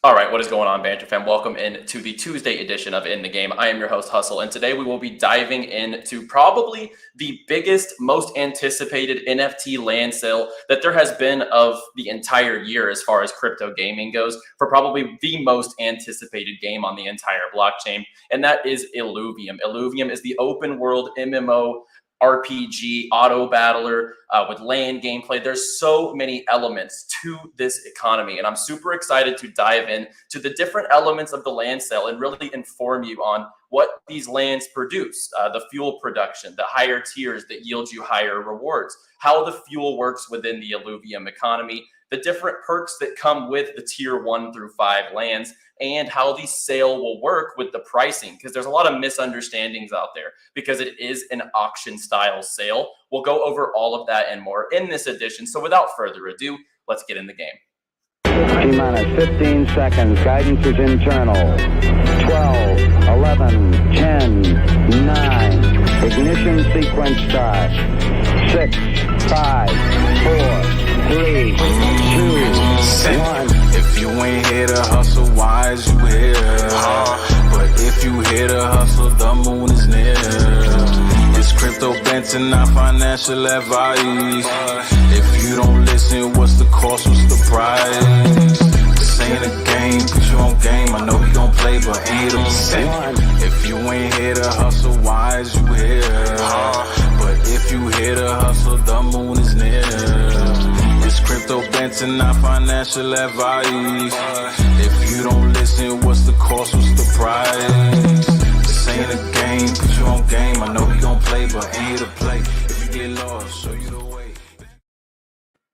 All right, what is going on, Banter fam? Welcome in to the Tuesday edition of In the Game. I am your host, Hustle, and today we will be diving into probably the biggest, most anticipated NFT land sale that there has been of the entire year as far as crypto gaming goes, for probably the most anticipated game on the entire blockchain, and that is Illuvium. Illuvium is the open world MMO RPG auto battler with land gameplay. There's so many elements to this economy, and I'm super excited to dive in to the different elements of the land sale and really inform you on what these lands produce, the fuel production, the higher tiers that yield you higher rewards, how the fuel works within the Illuvium economy, the different perks that come with the tier 1 through 5 lands, and how the sale will work with the pricing, because there's a lot of misunderstandings out there because it is an auction style sale. We'll go over all of that and more in this edition. So without further ado, let's get in the game. T-minus 15 seconds. Guidance is internal. 12, 11, 10, 9. Ignition sequence start. 6, 5, 4, 3, 2, 1. If you ain't here to hustle, why is you here? But if you here to hustle, the moon is near. It's crypto Banter, not financial advice. If you don't listen, what's the cost, what's the price? This ain't a game, put you on game. I know you gon' play, but ain't a percent. If you ain't here to hustle, why is you here? But if you here to hustle, the moon is near. It's crypto Banter, not financial advice. If you don't listen, what's the cost, what's the price? This ain't a game, put you on game. I know you gon' play, but ain't here to play. If you get lost, show you the way.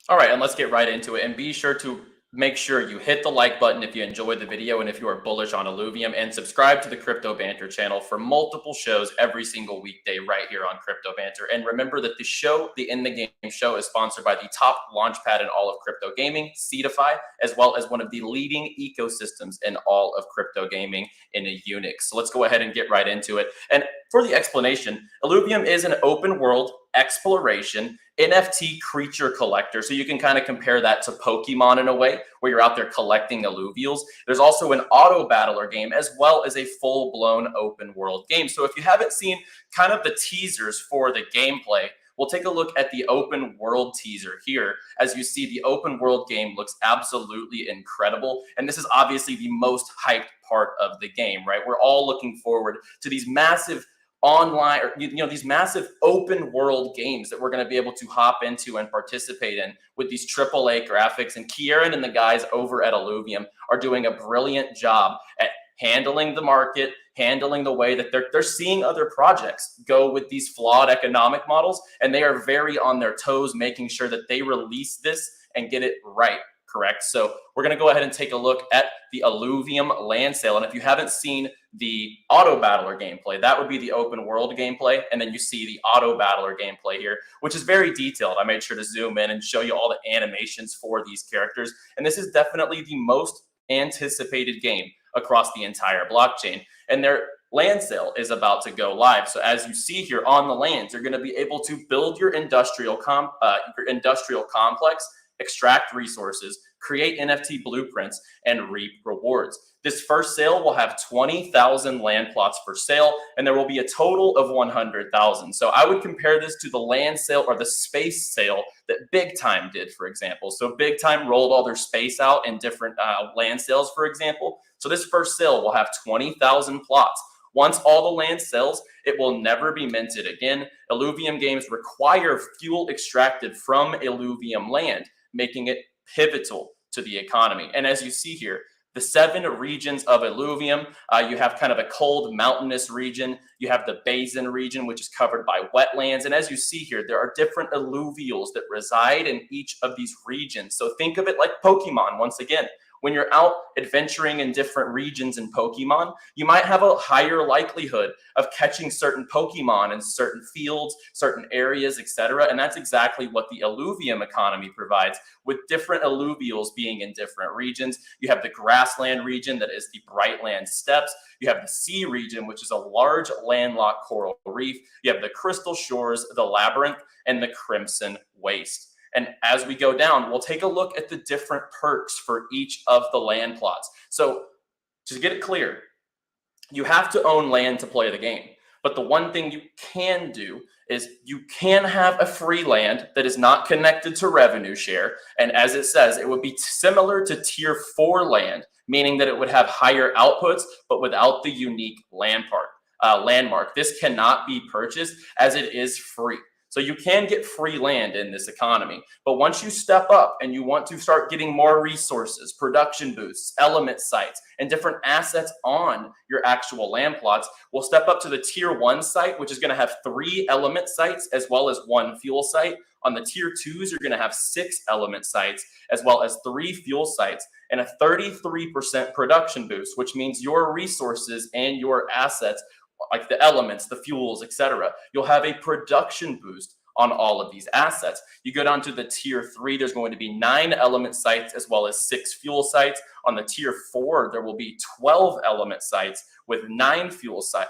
All right, and let's get right into it. And be sure to make sure you hit the like button if you enjoyed the video and if you are bullish on Illuvium, and subscribe to the Crypto Banter channel for multiple shows every single weekday right here on Crypto Banter. And remember that the show, the In the Game show, is sponsored by the top launchpad in all of crypto gaming, Seedify, as well as one of the leading ecosystems in all of crypto gaming in a Unix. So let's go ahead and get right into it. And for the explanation, Illuvium is an open world exploration NFT creature collector. So you can kind of compare that to Pokemon in a way, where you're out there collecting illuvials. There's also an auto battler game, as well as a full-blown open world game. So if you haven't seen kind of the teasers for the gameplay, we'll take a look at the open world teaser here. As you see, the open world game looks absolutely incredible. And this is obviously the most hyped part of the game, right? We're all looking forward to these massive online, or these massive open world games that we're going to be able to hop into and participate in with these AAA graphics. And Kieran and the guys over at Illuvium are doing a brilliant job at handling the market, handling the way that they're seeing other projects go with these flawed economic models, and they are very on their toes, making sure that they release this and get it right. Correct. So we're going to go ahead and take a look at the Illuvium Land Sale. And if you haven't seen the auto battler gameplay, that would be the open world gameplay. And then you see the auto battler gameplay here, which is very detailed. I made sure to zoom in and show you all the animations for these characters. And this is definitely the most anticipated game across the entire blockchain. And their land sale is about to go live. So as you see here on the lands, you're going to be able to build your industrial complex, extract resources, create NFT blueprints, and reap rewards. This first sale will have 20,000 land plots for sale, and there will be a total of 100,000. So I would compare this to the land sale or the space sale that Big Time did, for example. So Big Time rolled all their space out in different land sales, for example. So this first sale will have 20,000 plots. Once all the land sells, it will never be minted again. Illuvium games require fuel extracted from Illuvium land, making it pivotal to the economy. And as you see here, the 7 regions of Illuvium, you have kind of a cold mountainous region. You have the basin region, which is covered by wetlands. And as you see here, there are different illuvials that reside in each of these regions. So think of it like Pokemon once again. When you're out adventuring in different regions in Pokemon, you might have a higher likelihood of catching certain Pokemon in certain fields, certain areas, etc. And that's exactly what the Illuvium economy provides, with different illuvials being in different regions. You have the grassland region that is the Brightland Steppes. You have the sea region, which is a large landlocked coral reef. You have the crystal shores, the labyrinth, and the crimson waste. And as we go down, we'll take a look at the different perks for each of the land plots. So to get it clear, you have to own land to play the game. But the one thing you can do is you can have a free land that is not connected to revenue share. And as it says, it would be similar to tier 4 land, meaning that it would have higher outputs, but without the unique landmark. This cannot be purchased as it is free. So you can get free land in this economy. But once you step up and you want to start getting more resources, production boosts, element sites, and different assets on your actual land plots, we'll step up to the tier 1 site, which is going to have 3 element sites as well as 1 fuel site. On the tier 2s, you're going to have 6 element sites as well as 3 fuel sites and a 33% production boost, which means your resources and your assets, like the elements, the fuels, etc., you'll have a production boost on all of these assets. You go down to the tier 3, there's going to be 9 element sites as well as 6 fuel sites. On the tier 4, there will be 12 element sites with 9 fuel sites.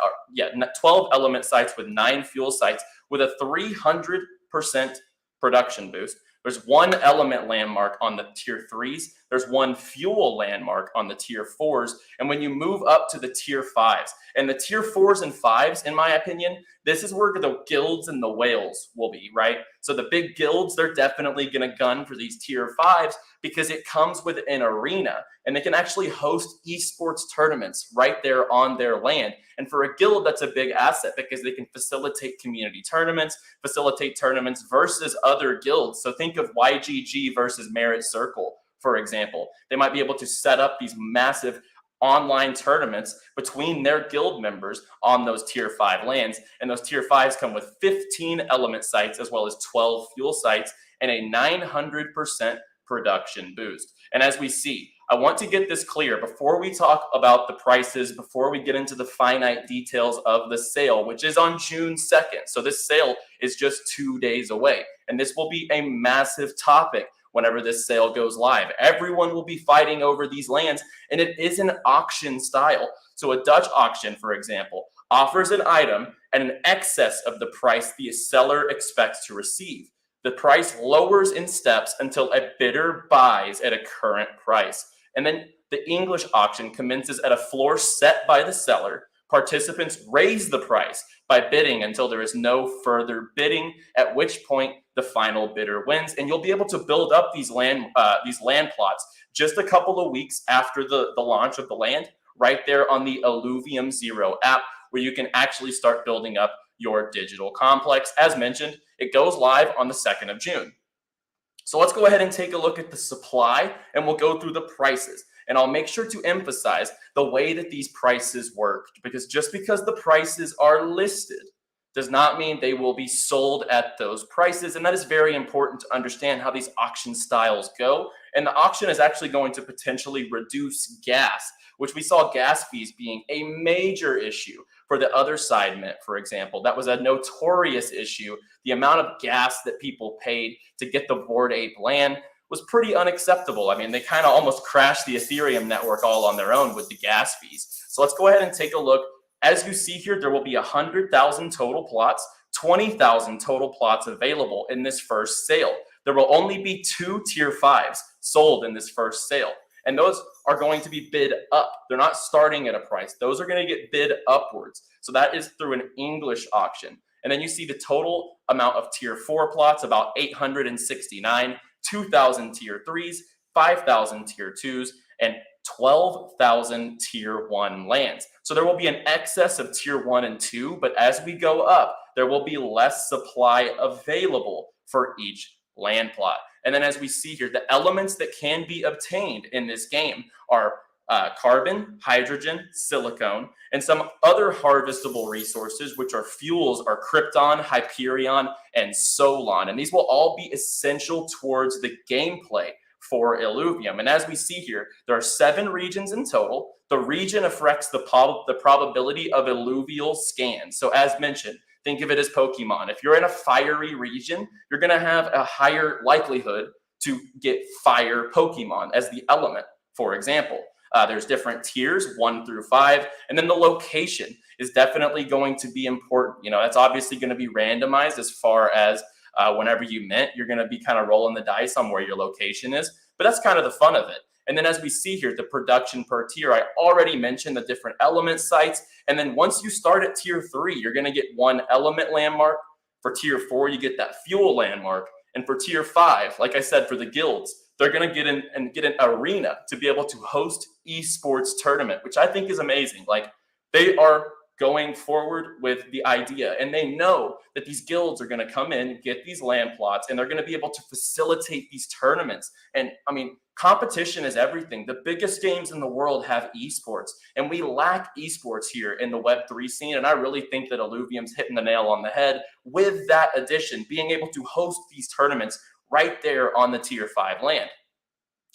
12 element sites with 9 fuel sites with a 300% production boost. There's 1 element landmark on the tier 3s. There's 1 fuel landmark on the tier 4s. And when you move up to the tier 5s, and the tier 4s and 5s, in my opinion, this is where the guilds and the whales will be, right? So the big guilds, they're definitely going to gun for these tier 5s because it comes with an arena and they can actually host esports tournaments right there on their land. And for a guild, that's a big asset because they can facilitate community tournaments, facilitate tournaments versus other guilds. So think of YGG versus Merit Circle, for example. They might be able to set up these massive online tournaments between their guild members on those tier 5 lands. And those tier 5s come with 15 element sites as well as 12 fuel sites and a 900% production boost. And as we see, I want to get this clear before we talk about the prices, before we get into the finite details of the sale, which is on June 2nd. So this sale is just 2 days away. And this will be a massive topic whenever this sale goes live. Everyone will be fighting over these lands, and it is an auction style. So a Dutch auction, for example, offers an item at an excess of the price the seller expects to receive. The price lowers in steps until a bidder buys at a current price. And then the English auction commences at a floor set by the seller. Participants raise the price by bidding until there is no further bidding, at which point the final bidder wins. And you'll be able to build up these land plots just a couple of weeks after the launch of the land, right there on the Illuvium Zero App, where you can actually start building up your digital complex. As mentioned, it goes live on the 2nd of June. So let's go ahead and take a look at the supply, and we'll go through the prices. And I'll make sure to emphasize the way that these prices work, because just because the prices are listed does not mean they will be sold at those prices. And that is very important to understand how these auction styles go. And the auction is actually going to potentially reduce gas, which we saw gas fees being a major issue for the other side mint, for example. That was a notorious issue. The amount of gas that people paid to get the Bored Ape land was pretty unacceptable. I mean, they kind of almost crashed the Ethereum network all on their own with the gas fees. So let's go ahead and take a look. As you see here, there will be 100,000 total plots, 20,000 total plots available in this first sale. There will only be 2 tier 5s sold in this first sale. And those are going to be bid up. They're not starting at a price. Those are going to get bid upwards. So that is through an English auction. And then you see the total amount of tier 4 plots, about 869, 2,000 tier 3s, 5,000 tier 2s, and 12,000 tier 1 lands. So there will be an excess of tier 1 and 2, but as we go up, there will be less supply available for each land plot. And then as we see here, the elements that can be obtained in this game are carbon, hydrogen, silicone, and some other harvestable resources, which are fuels, are krypton, hyperion, and solon. And these will all be essential towards the gameplay for Illuvium. And as we see here, there are 7 regions in total. The region affects the probability of illuvial scans. So as mentioned, think of it as Pokemon. If you're in a fiery region, you're going to have a higher likelihood to get fire Pokemon as the element, for example. There's different tiers, 1 through 5, and then the location is definitely going to be important. You know, that's obviously going to be randomized as far as whenever you mint, you're going to be kind of rolling the dice on where your location is. But that's kind of the fun of it. And then as we see here, the production per tier, I already mentioned the different element sites. And then once you start at tier 3, you're going to get 1 element landmark. For tier 4, you get that fuel landmark. And for tier 5, like I said, for the guilds, they're going to get an arena to be able to host esports tournament, which I think is amazing. Like, they are going forward with the idea, and they know that these guilds are going to come in, get these land plots, and they're going to be able to facilitate these tournaments. And I mean, competition is everything. The biggest games in the world have esports, and we lack esports here in the Web3 scene. And I really think that Illuvium's hitting the nail on the head with that addition, being able to host these tournaments right there on the tier 5 land.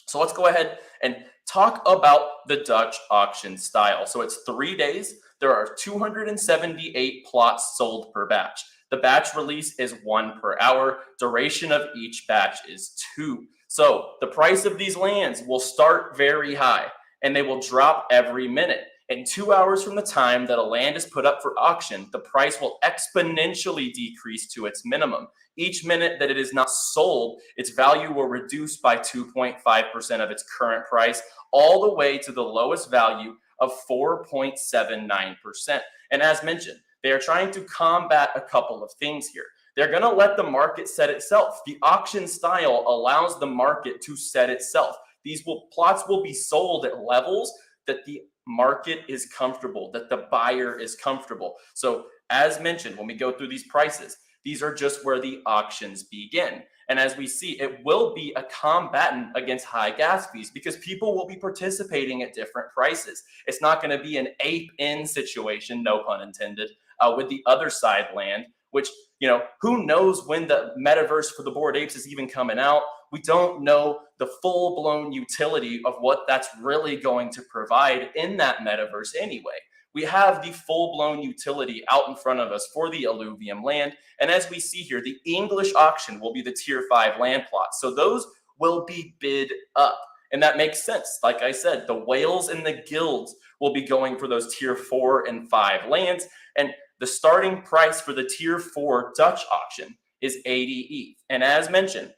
So let's go ahead and talk about the Dutch auction style. So it's 3 days. There are 278 plots sold per batch. The batch release is 1 per hour. Duration of each batch is 2. So the price of these lands will start very high, and they will drop every minute. And 2 hours from the time that a land is put up for auction, the price will exponentially decrease to its minimum. Each minute that it is not sold, its value will reduce by 2.5% of its current price, all the way to the lowest value of 4.79%. And as mentioned, they are trying to combat a couple of things here. They're going to let the market set itself. The auction style allows the market to set itself. These plots will be sold at levels that the market is comfortable, that the buyer is comfortable. So as mentioned, when we go through these prices, these are just where the auctions begin. And as we see, it will be a combatant against high gas fees because people will be participating at different prices. It's not going to be an ape-in situation, no pun intended, with the other side land, which, you know, who knows when the metaverse for the Bored Apes is even coming out. We don't know the full-blown utility of what that's really going to provide in that metaverse anyway. We have the full-blown utility out in front of us for the Illuvium land. And as we see here, the English auction will be the tier 5 land plots. So those will be bid up. And that makes sense. Like I said, the whales and the guilds will be going for those tier 4 and 5 lands. And the starting price for the tier 4 Dutch auction is 80 ETH. And as mentioned,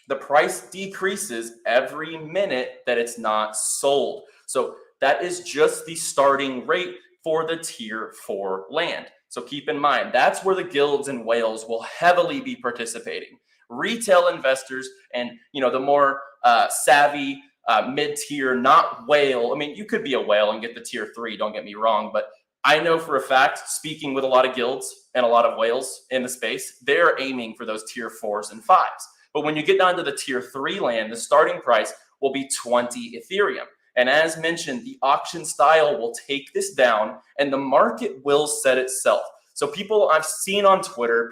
the price decreases every minute that it's not sold. So that is just the starting rate for the tier 4 land. So keep in mind, that's where the guilds and whales will heavily be participating. Retail investors and, you know, the more savvy mid-tier, not whale. I mean, you could be a whale and get the tier 3, don't get me wrong, but I know for a fact, speaking with a lot of guilds and a lot of whales in the space, they're aiming for those tier 4s and 5s. But when you get down to the tier 3 land, the starting price will be 20 Ethereum. And as mentioned, the auction style will take this down and the market will set itself. So people I've seen on Twitter,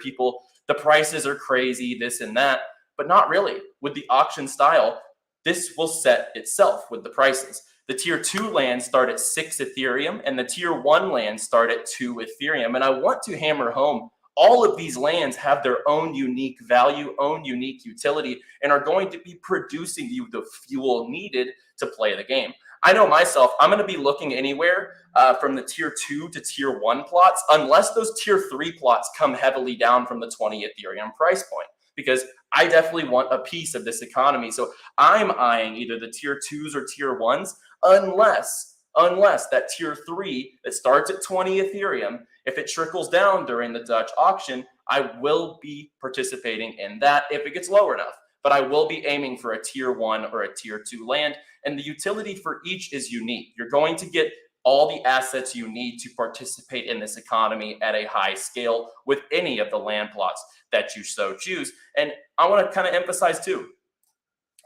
the prices are crazy, this and that, but not really. With the auction style, this will set itself with the prices. The tier 2 lands start at 6 Ethereum and the tier 1 lands start at 2 Ethereum. And I want to hammer home, all of these lands have their own unique value, own unique utility, and are going to be producing you the fuel needed to play the game. I know myself, I'm going to be looking anywhere from the tier 2 to tier 1 plots, unless those tier 3 plots come heavily down from the 20 Ethereum price point, because I definitely want a piece of this economy. So I'm eyeing either the tier 2s or tier 1s, unless that tier 3 that starts at 20 Ethereum, if it trickles down during the Dutch auction, I will be participating in that if it gets lower enough. But I will be aiming for a tier 1 or a tier 2 land. And the utility for each is unique. You're going to get all the assets you need to participate in this economy at a high scale with any of the land plots that you so choose. And I want to kind of emphasize too,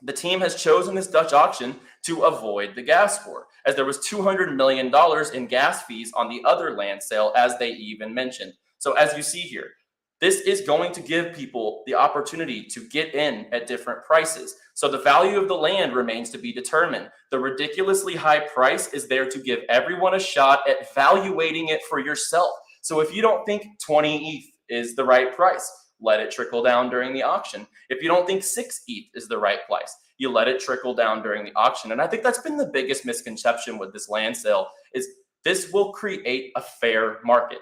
the team has chosen this Dutch auction to avoid the gas war, as there was $200 million in gas fees on the other land sale, as they even mentioned. So as you see here, this is going to give people the opportunity to get in at different prices. So the value of the land remains to be determined. The ridiculously high price is there to give everyone a shot at valuating it for yourself. So if you don't think 20 ETH is the right price, let it trickle down during the auction. If you don't think 6 ETH is the right price, you let it trickle down during the auction. And I think that's been the biggest misconception with this land sale, is this will create a fair market.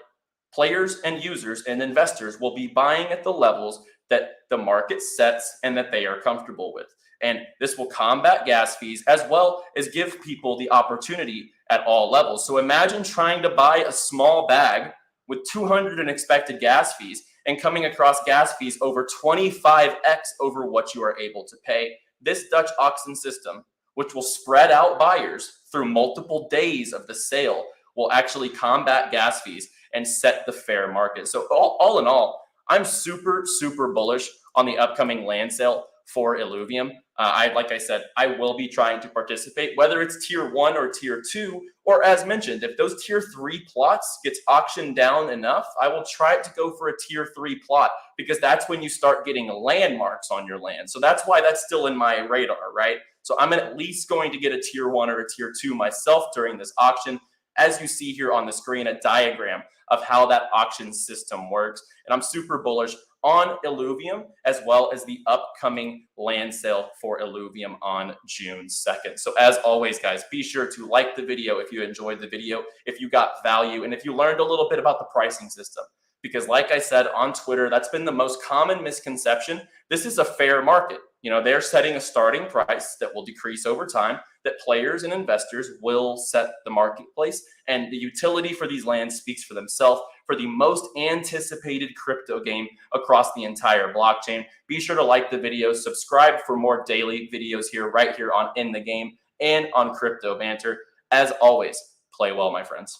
Players and users and investors will be buying at the levels that the market sets and that they are comfortable with. And this will combat gas fees as well as give people the opportunity at all levels. So imagine trying to buy a small bag with 200 in expected gas fees and coming across gas fees over 25x over what you are able to pay. This Dutch auction system, which will spread out buyers through multiple days of the sale, will actually combat gas fees and set the fair market. So all in all, I'm super, super bullish on the upcoming land sale for Illuvium. Like I said, I will be trying to participate, whether it's tier 1 or tier 2, or as mentioned, if those tier 3 plots gets auctioned down enough, I will try to go for a tier 3 plot, because that's when you start getting landmarks on your land. So that's why that's still in my radar, right? So I'm at least going to get a tier 1 or a tier 2 myself during this auction. As you see here on the screen, a diagram of how that auction system works. And I'm super bullish on Illuvium, as well as the upcoming land sale for Illuvium on June 2nd. So as always, guys, be sure to like the video if you enjoyed the video, if you got value, and if you learned a little bit about the pricing system. Because like I said on Twitter, that's been the most common misconception. This is a fair market. You know, they're setting a starting price that will decrease over time, that players and investors will set the marketplace, and the utility for these lands speaks for themselves for the most anticipated crypto game across the entire blockchain. Be sure to like the video, subscribe for more daily videos here, right here on In the Game and on Crypto Banter. As always, play well, my friends.